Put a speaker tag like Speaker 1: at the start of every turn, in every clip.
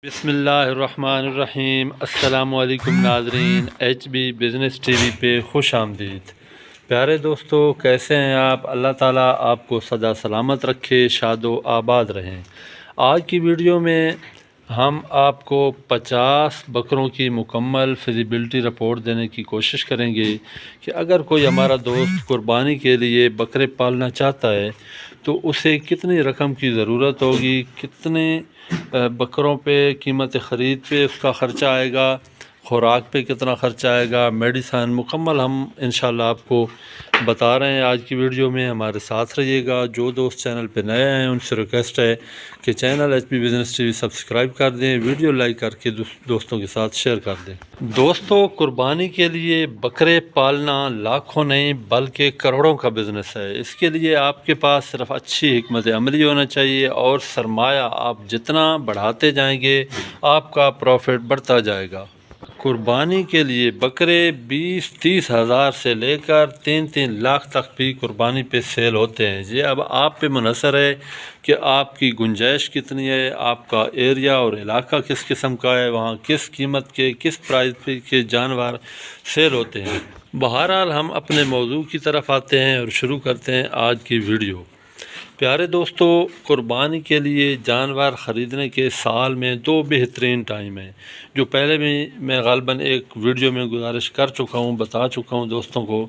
Speaker 1: بسم اللہ الرحمن الرحیم۔ السلام علیکم ناظرین، H B business T V پہ خوش آمدید۔ پیارے دوستو، کیسے ہیں آپ؟ اللہ تعالیٰ آپ کو سدا سلامت رکھے، شاد و آباد رہیں۔ آج کی ویڈیو میں ہم آپ کو 50 بکروں کی مکمل فیزیبلٹی رپورٹ دینے کی کوشش کریں گے کہ اگر کوئی ہمارا دوست قربانی کے لیے بکرے پالنا چاہتا ہے تو اسے کتنی رقم کی ضرورت ہوگی، کتنے بکروں پہ قیمت خرید پہ اس کا خرچہ آئے گا، خوراک پہ کتنا خرچہ آئے گا، میڈیسن مکمل ہم انشاءاللہ آپ کو بتا رہے ہیں۔ آج کی ویڈیو میں ہمارے ساتھ رہیے گا۔ جو دوست چینل پہ نئے ہیں ان سے ریکویسٹ ہے کہ channel H P business T V subscribe کر دیں، ویڈیو لائک کر کے دوستوں کے ساتھ شیئر کر دیں۔ دوستوں، قربانی کے لیے بکرے پالنا لاکھوں نہیں بلکہ کروڑوں کا بزنس ہے۔ اس کے لیے آپ کے پاس صرف اچھی حکمت عملی ہونا چاہیے اور سرمایہ آپ جتنا بڑھاتے جائیں گے آپ کا پروفٹ بڑھتا جائے گا۔ قربانی کے لیے بکرے 20-30 ہزار سے لے کر 3 لاکھ تک بھی قربانی پہ سیل ہوتے ہیں۔ یہ اب آپ پہ منحصر ہے کہ آپ کی گنجائش کتنی ہے، آپ کا ایریا اور علاقہ کس قسم کا ہے، وہاں کس قیمت کے کس پرائز پہ کے جانور سیل ہوتے ہیں۔ بہرحال ہم اپنے موضوع کی طرف آتے ہیں اور شروع کرتے ہیں آج کی ویڈیو۔ پیارے دوستو، قربانی کے لیے جانور خریدنے کے سال میں 2 بہترین ٹائم ہیں، جو پہلے بھی میں غالباً ایک ویڈیو میں گزارش کر چکا ہوں، بتا چکا ہوں دوستوں کو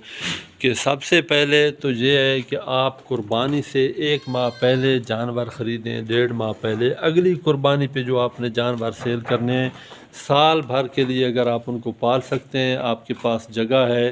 Speaker 1: کہ سب سے پہلے تو یہ ہے کہ آپ قربانی سے 1 ماہ پہلے جانور خریدیں، 1.5 ماہ پہلے اگلی قربانی پہ جو آپ نے جانور سیل کرنے ہیں، سال بھر کے لیے اگر آپ ان کو پال سکتے ہیں، آپ کے پاس جگہ ہے،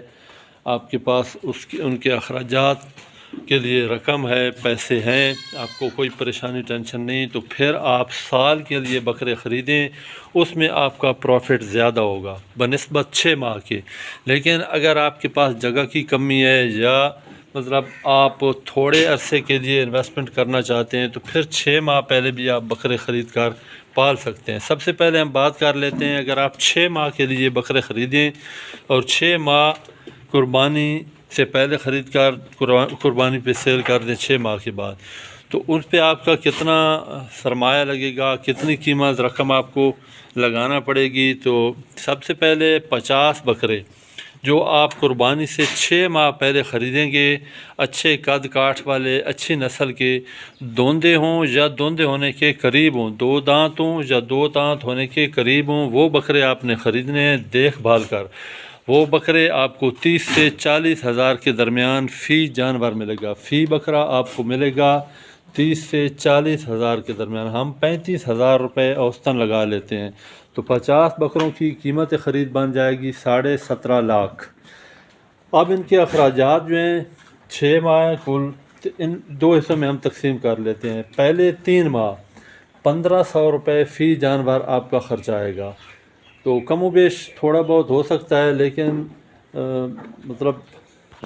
Speaker 1: آپ کے پاس ان کے اخراجات کے لیے رقم ہے، پیسے ہیں، آپ کو کوئی پریشانی ٹینشن نہیں، تو پھر آپ سال کے لیے بکرے خریدیں، اس میں آپ کا پروفٹ زیادہ ہوگا بنسبت 6 ماہ کے۔ لیکن اگر آپ کے پاس جگہ کی کمی ہے یا مطلب آپ تھوڑے عرصے کے لیے انویسٹمنٹ کرنا چاہتے ہیں تو پھر 6 ماہ پہلے بھی آپ بکرے خرید کر پال سکتے ہیں۔ سب سے پہلے ہم بات کر لیتے ہیں، اگر آپ 6 ماہ کے لیے بکرے خریدیں اور 6 ماہ قربانی سے پہلے خرید کر قربانی پہ سیل کر دیں 6 ماہ کے بعد، تو اس پہ آپ کا کتنا سرمایہ لگے گا، کتنی قیمت رقم آپ کو لگانا پڑے گی۔ تو سب سے پہلے 50 بکرے جو آپ قربانی سے 6 ماہ پہلے خریدیں گے، اچھے قد کاٹھ والے، اچھی نسل کے، دوندے ہوں یا دوندے ہونے کے قریب ہوں، 2 دانت ہوں یا 2 دانت ہونے کے قریب ہوں، وہ بکرے آپ نے خریدنے ہیں دیکھ بھال کر۔ وہ بکرے آپ کو 30 سے 40 ہزار کے درمیان فی جانور ملے گا، فی بکرا آپ کو ملے گا 30 سے 40 ہزار کے درمیان۔ ہم 35 ہزار روپے اوسطاً لگا لیتے ہیں، تو 50 بکروں کی قیمت خرید بن جائے گی 17.5 لاکھ۔ اب ان کے اخراجات جو ہیں 6 ماہ کل ان 2 حصوں میں ہم تقسیم کر لیتے ہیں۔ پہلے 3 ماہ 1500 روپے فی جانور آپ کا خرچہ آئے گا، تو کم و بیش تھوڑا بہت ہو سکتا ہے، لیکن مطلب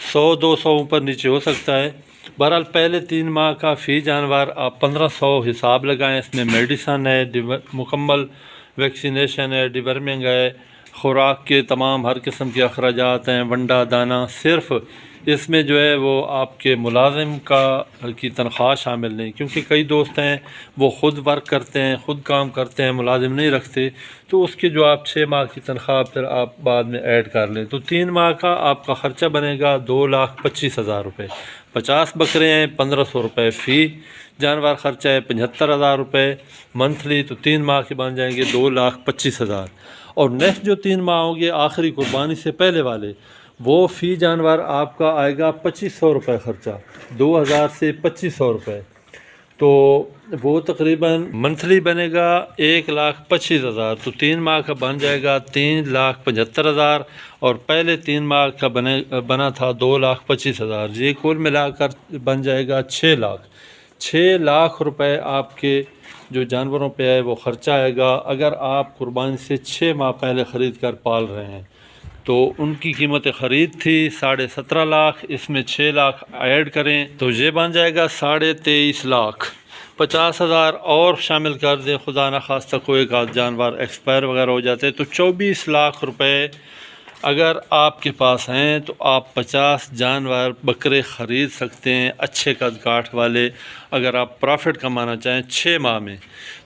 Speaker 1: 100-200 اوپر نیچے ہو سکتا ہے۔ بہرحال پہلے 3 ماہ کا فی جانور آپ 1500 حساب لگائیں، اس میں میڈیسن ہے، مکمل ویکسینیشن ہے، ڈیورمنگ ہے، خوراک کے تمام ہر قسم کے اخراجات ہیں، ونڈا دانہ، صرف اس میں جو ہے وہ آپ کے ملازم کی تنخواہ شامل نہیں، کیونکہ کئی دوست ہیں وہ خود ورک کرتے ہیں، خود کام کرتے ہیں، ملازم نہیں رکھتے، تو اس کی جو آپ 6 ماہ کی تنخواہ پھر آپ بعد میں ایڈ کر لیں، تو 3 ماہ کا آپ کا خرچہ بنے گا 2,25,000 روپے۔ 50 بکرے ہیں، 1500 روپے فی جانور خرچہ ہے، 75,000 روپے منتھلی، تو 3 ماہ کے بن جائیں گے 2,25,000۔ اور نیکسٹ جو 3 ماہ ہوں گے آخری قربانی سے پہلے والے، وہ فی جانور آپ کا آئے گا 2500 روپے خرچہ، 2000 سے 2500 روپے، تو وہ تقریباً منتھلی بنے گا 1,25,000، تو 3 ماہ کا بن جائے گا 3,75,000، اور پہلے 3 ماہ کا بنا تھا 2,25,000، یہ کل ملا کر بن جائے گا 6 لاکھ۔ 6 لاکھ روپے آپ کے جو جانوروں پہ ہے وہ خرچہ آئے گا اگر آپ قربانی سے 6 ماہ پہلے خرید کر پال رہے ہیں۔ تو ان کی قیمت خرید تھی 17.5 لاکھ، اس میں 6 لاکھ ایڈ کریں تو یہ بن جائے گا 23.5 لاکھ۔ 50,000 اور شامل کر دیں، خدا نخواستہ کوئی ایک آدھ جانور ایکسپائر وغیرہ ہو جاتے تو 24 لاکھ روپے اگر آپ کے پاس ہیں تو آپ 50 جانور بکرے خرید سکتے ہیں اچھے قد کاٹ والے، اگر آپ پروفٹ کمانا چاہیں 6 ماہ میں۔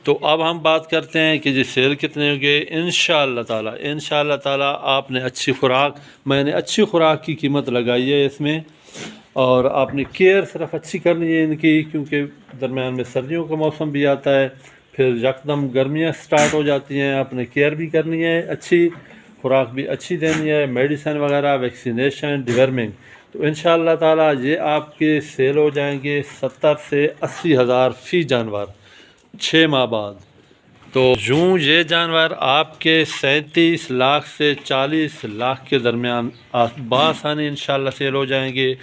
Speaker 1: تو اب ہم بات کرتے ہیں کہ جی سیل کتنے ہوگے۔ انشاءاللہ تعالیٰ آپ نے اچھی خوراک، میں نے اچھی خوراک کی قیمت لگائی ہے اس میں، اور آپ نے کیئر صرف اچھی کرنی ہے ان کی، کیونکہ درمیان میں سردیوں کا موسم بھی آتا ہے، پھر یکدم گرمیاں سٹارٹ ہو جاتی ہیں، آپ نے کیئر بھی کرنی ہے اچھی، خوراک بھی اچھی دینی ہے، میڈیسن وغیرہ، ویکسینیشن، ڈیورمنگ۔ تو انشاءاللہ تعالیٰ یہ آپ کے سیل ہو جائیں گے 70 سے 80 ہزار فی جانور 6 ماہ بعد۔ تو یوں یہ جانور آپ کے 37 لاکھ سے 40 لاکھ کے درمیان بآسانی انشاءاللہ سیل ہو جائیں گے،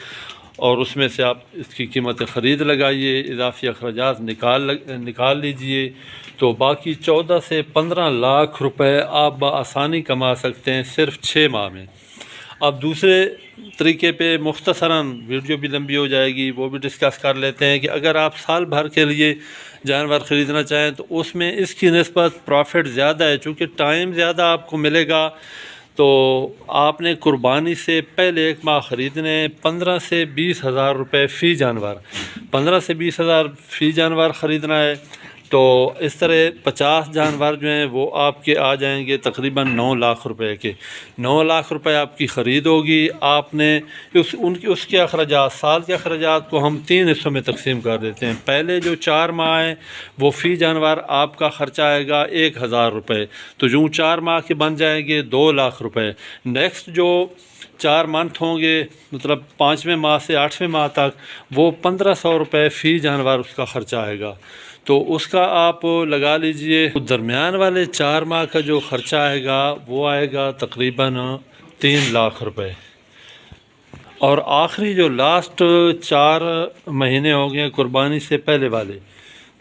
Speaker 1: اور اس میں سے آپ اس کی قیمت خرید لگائیے، اضافی اخراجات نکال لیجئے، تو باقی 14 سے 15 لاکھ روپے آپ بآسانی کما سکتے ہیں صرف 6 ماہ میں۔ اب دوسرے طریقے پہ مختصراً، ویڈیو بھی لمبی ہو جائے گی، وہ بھی ڈسکس کر لیتے ہیں کہ اگر آپ سال بھر کے لیے جانور خریدنا چاہیں تو اس میں اس کی نسبت پروفٹ زیادہ ہے، چونکہ ٹائم زیادہ آپ کو ملے گا۔ تو آپ نے قربانی سے پہلے 1 ماہ خریدنے 15 سے 20 ہزار روپے فی جانور، 15 سے 20 ہزار فی جانور خریدنا ہے۔ تو اس طرح 50 جانور جو ہیں وہ آپ کے آ جائیں گے تقریباً 9 لاکھ روپے کے، 9 لاکھ روپے آپ کی خرید ہوگی۔ آپ نے اس کے اخراجات، سال کے اخراجات کو ہم 3 حصوں میں تقسیم کر دیتے ہیں۔ پہلے جو 4 ماہ ہیں وہ فی جانور آپ کا خرچہ آئے گا 1000 روپے، تو جو 4 ماہ کے بن جائیں گے 2 لاکھ روپے۔ نیکسٹ جو 4 منتھ ہوں گے، مطلب 5ویں ماہ سے 8ویں ماہ تک، وہ 1500 روپے فی جانور اس کا خرچہ آئے گا۔ تو اس کا آپ لگا لیجئے، درمیان والے 4 ماہ کا جو خرچہ آئے گا وہ آئے گا تقریباً 3 لاکھ روپے، اور آخری جو لاسٹ 4 مہینے ہو گئے قربانی سے پہلے والے،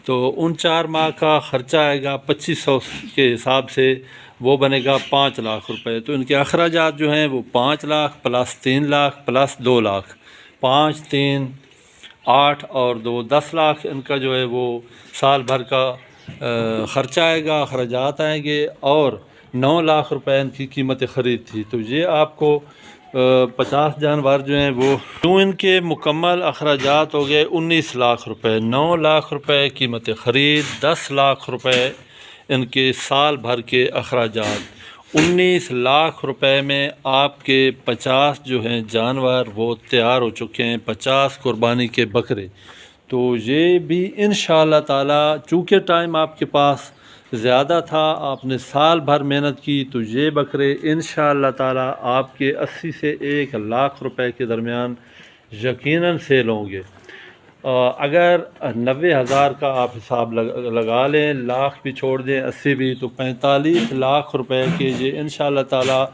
Speaker 1: تو ان 4 ماہ کا خرچہ آئے گا 2500 کے حساب سے، وہ بنے گا 5 لاکھ روپے۔ تو ان کے اخراجات جو ہیں وہ 5 لاکھ پلس 3 لاکھ پلس 2 لاکھ، 5 3 8 اور 2 10 لاکھ ان کا جو ہے وہ سال بھر کا خرچہ آئے گا، اخراجات آئیں گے، اور 9 لاکھ روپے ان کی قیمت خرید تھی۔ تو یہ آپ کو 50 جانور جو ہیں وہ ان کے مکمل اخراجات ہو گئے 19 لاکھ روپے، 9 لاکھ روپے قیمت خرید، 10 لاکھ روپے ان کے سال بھر کے اخراجات، 19 لاکھ روپے میں آپ کے 50 جو ہیں جانور وہ تیار ہو چکے ہیں، 50 قربانی کے بکرے۔ تو یہ بھی انشاءاللہ تعالیٰ، چونکہ ٹائم آپ کے پاس زیادہ تھا، آپ نے سال بھر محنت کی، تو یہ بکرے انشاءاللہ تعالیٰ آپ کے 80 سے 1 لاکھ روپے کے درمیان یقیناً سیل ہوں گے۔ اگر 90,000 کا آپ حساب لگا لیں، لاکھ بھی چھوڑ دیں 80 بھی، تو 45 لاکھ روپے کے یہ انشاءاللہ تعالیٰ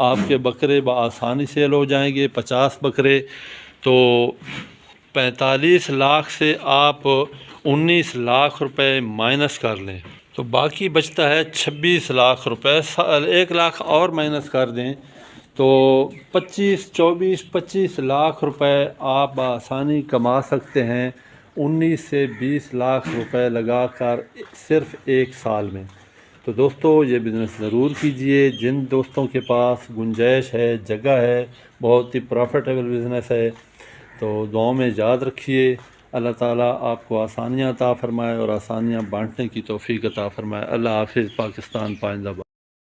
Speaker 1: آپ کے بکرے بآسانی سیل ہو جائیں گے، 50 بکرے۔ تو 45 لاکھ سے آپ 19 لاکھ روپے مائنس کر لیں، تو باقی بچتا ہے 26 لاکھ روپے، 1 لاکھ اور مائنس کر دیں تو 25 لاکھ روپے آپ بآسانی کما سکتے ہیں، 19 سے 20 لاکھ روپے لگا کر صرف 1 سال میں۔ تو دوستو یہ بزنس ضرور کیجئے، جن دوستوں کے پاس گنجائش ہے، جگہ ہے، بہت ہی پروفیٹیبل بزنس ہے، تو دعاؤں میں یاد رکھیے۔ اللہ تعالیٰ آپ کو آسانیاں عطا فرمائے اور آسانیاں بانٹنے کی توفیق عطا فرمائے۔ اللہ حافظ۔ پاکستان پائندہ باد۔